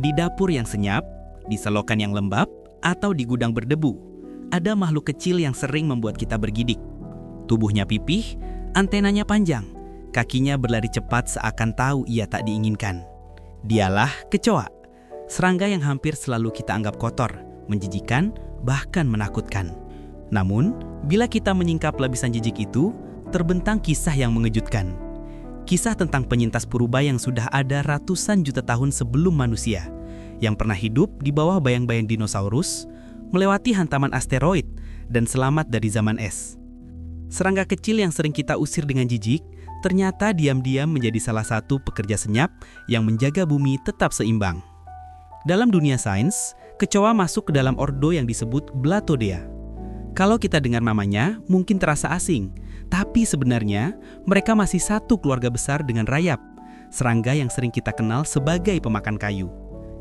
Di dapur yang senyap, di selokan yang lembab, atau di gudang berdebu, ada makhluk kecil yang sering membuat kita bergidik. Tubuhnya pipih, antenanya panjang, kakinya berlari cepat seakan tahu ia tak diinginkan. Dialah kecoa, serangga yang hampir selalu kita anggap kotor, menjijikan, bahkan menakutkan. Namun, bila kita menyingkap lapisan jijik itu, terbentang kisah yang mengejutkan. Kisah tentang penyintas purba yang sudah ada ratusan juta tahun sebelum manusia, yang pernah hidup di bawah bayang-bayang dinosaurus, melewati hantaman asteroid, dan selamat dari zaman es. Serangga kecil yang sering kita usir dengan jijik, ternyata diam-diam menjadi salah satu pekerja senyap yang menjaga bumi tetap seimbang. Dalam dunia sains, kecoa masuk ke dalam ordo yang disebut Blatodea. Kalau kita dengar namanya, mungkin terasa asing, tapi sebenarnya mereka masih satu keluarga besar dengan rayap, serangga yang sering kita kenal sebagai pemakan kayu.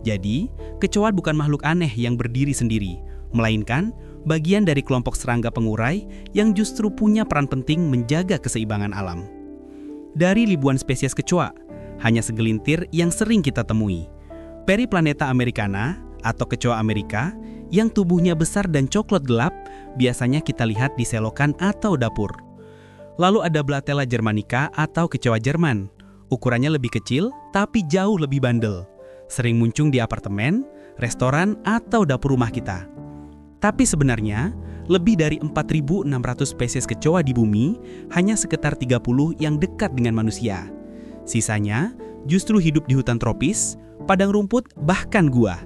Jadi, kecoa bukan makhluk aneh yang berdiri sendiri, melainkan bagian dari kelompok serangga pengurai yang justru punya peran penting menjaga keseimbangan alam. Dari ribuan spesies kecoa, hanya segelintir yang sering kita temui. Periplaneta americana atau kecoa Amerika yang tubuhnya besar dan coklat gelap biasanya kita lihat di selokan atau dapur. Lalu ada Blatella germanica atau kecoa Jerman. Ukurannya lebih kecil tapi jauh lebih bandel. Sering muncul di apartemen, restoran, atau dapur rumah kita. Tapi sebenarnya, lebih dari 4.600 spesies kecoa di bumi, hanya sekitar 30 yang dekat dengan manusia. Sisanya justru hidup di hutan tropis, padang rumput, bahkan gua.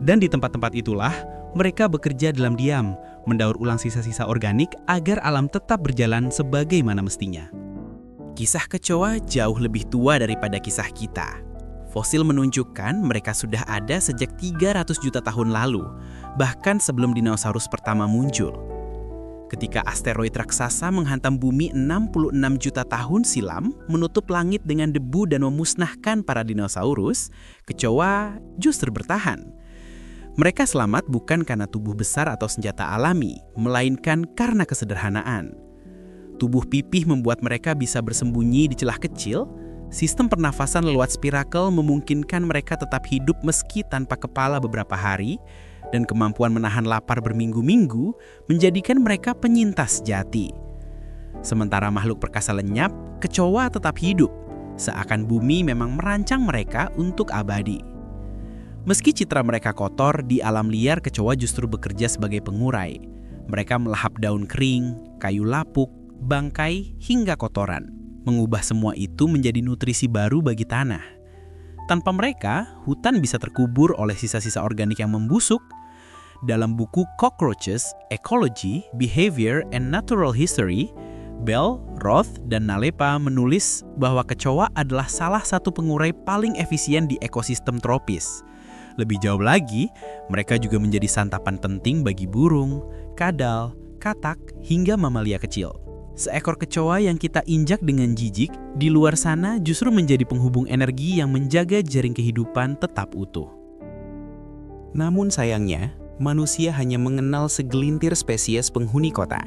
Dan di tempat-tempat itulah, mereka bekerja dalam diam, mendaur ulang sisa-sisa organik agar alam tetap berjalan sebagaimana mestinya. Kisah kecoa jauh lebih tua daripada kisah kita. Fosil menunjukkan mereka sudah ada sejak 300 juta tahun lalu, bahkan sebelum dinosaurus pertama muncul. Ketika asteroid raksasa menghantam bumi 66 juta tahun silam, menutup langit dengan debu dan memusnahkan para dinosaurus, kecoa justru bertahan. Mereka selamat bukan karena tubuh besar atau senjata alami, melainkan karena kesederhanaan. Tubuh pipih membuat mereka bisa bersembunyi di celah kecil. Sistem pernafasan lewat spirakel memungkinkan mereka tetap hidup meski tanpa kepala beberapa hari, dan kemampuan menahan lapar berminggu-minggu menjadikan mereka penyintas sejati. Sementara makhluk perkasa lenyap, kecoa tetap hidup, seakan bumi memang merancang mereka untuk abadi. Meski citra mereka kotor, di alam liar kecoa justru bekerja sebagai pengurai. Mereka melahap daun kering, kayu lapuk, bangkai, hingga kotoran. Mengubah semua itu menjadi nutrisi baru bagi tanah. Tanpa mereka, hutan bisa terkubur oleh sisa-sisa organik yang membusuk. Dalam buku Cockroaches, Ecology, Behavior, and Natural History, Bell, Roth, dan Nalepa menulis bahwa kecoa adalah salah satu pengurai paling efisien di ekosistem tropis. Lebih jauh lagi, mereka juga menjadi santapan penting bagi burung, kadal, katak, hingga mamalia kecil. Seekor kecoa yang kita injak dengan jijik, di luar sana justru menjadi penghubung energi yang menjaga jaring kehidupan tetap utuh. Namun sayangnya, manusia hanya mengenal segelintir spesies penghuni kota.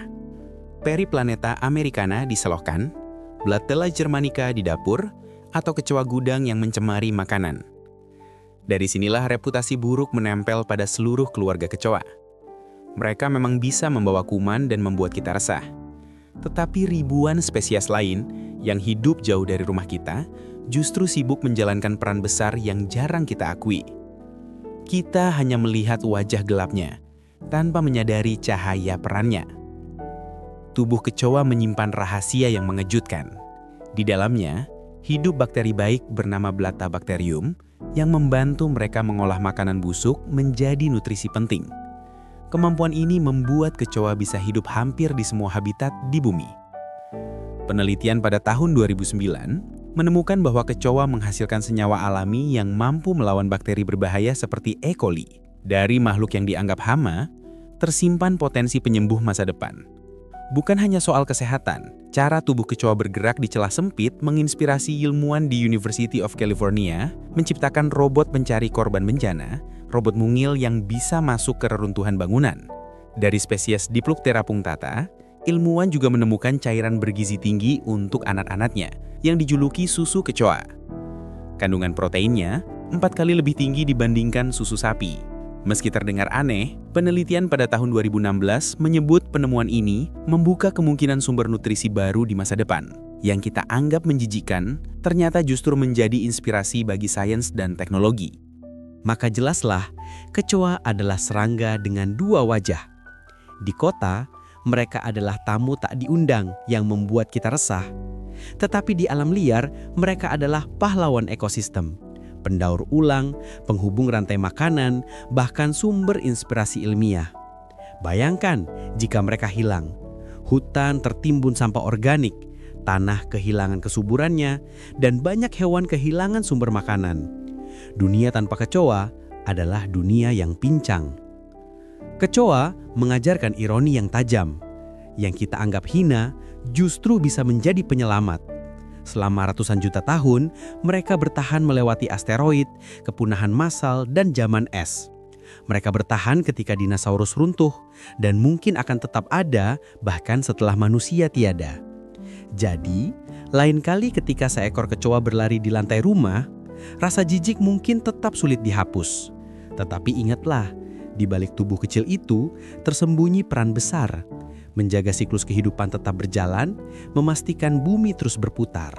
Periplaneta americana di selokan, Blatella germanica di dapur, atau kecoa gudang yang mencemari makanan. Dari sinilah reputasi buruk menempel pada seluruh keluarga kecoa. Mereka memang bisa membawa kuman dan membuat kita resah. Tetapi ribuan spesies lain yang hidup jauh dari rumah kita justru sibuk menjalankan peran besar yang jarang kita akui. Kita hanya melihat wajah gelapnya, tanpa menyadari cahaya perannya. Tubuh kecoa menyimpan rahasia yang mengejutkan. Di dalamnya, hidup bakteri baik bernama Blattabacterium yang membantu mereka mengolah makanan busuk menjadi nutrisi penting. Kemampuan ini membuat kecoa bisa hidup hampir di semua habitat di bumi. Penelitian pada tahun 2009 menemukan bahwa kecoa menghasilkan senyawa alami yang mampu melawan bakteri berbahaya seperti E. coli. Dari makhluk yang dianggap hama, tersimpan potensi penyembuh masa depan. Bukan hanya soal kesehatan, cara tubuh kecoa bergerak di celah sempit menginspirasi ilmuwan di University of California menciptakan robot pencari korban bencana, robot mungil yang bisa masuk ke reruntuhan bangunan. Dari spesies Diploptera punctata, ilmuwan juga menemukan cairan bergizi tinggi untuk anak-anaknya yang dijuluki susu kecoa. Kandungan proteinnya 4 kali lebih tinggi dibandingkan susu sapi. Meski terdengar aneh, penelitian pada tahun 2016 menyebut penemuan ini membuka kemungkinan sumber nutrisi baru di masa depan. Yang kita anggap menjijikkan, ternyata justru menjadi inspirasi bagi sains dan teknologi. Maka jelaslah, kecoa adalah serangga dengan dua wajah. Di kota, mereka adalah tamu tak diundang yang membuat kita resah. Tetapi di alam liar, mereka adalah pahlawan ekosistem. Pendaur ulang, penghubung rantai makanan, bahkan sumber inspirasi ilmiah. Bayangkan jika mereka hilang. Hutan tertimbun sampah organik, tanah kehilangan kesuburannya, dan banyak hewan kehilangan sumber makanan. Dunia tanpa kecoa adalah dunia yang pincang. Kecoa mengajarkan ironi yang tajam. Yang kita anggap hina justru bisa menjadi penyelamat. Selama ratusan juta tahun, mereka bertahan melewati asteroid, kepunahan massal, dan zaman es. Mereka bertahan ketika dinosaurus runtuh, dan mungkin akan tetap ada bahkan setelah manusia tiada. Jadi, lain kali ketika seekor kecoa berlari di lantai rumah, rasa jijik mungkin tetap sulit dihapus. Tetapi ingatlah, di balik tubuh kecil itu tersembunyi peran besar. Menjaga siklus kehidupan tetap berjalan, memastikan bumi terus berputar.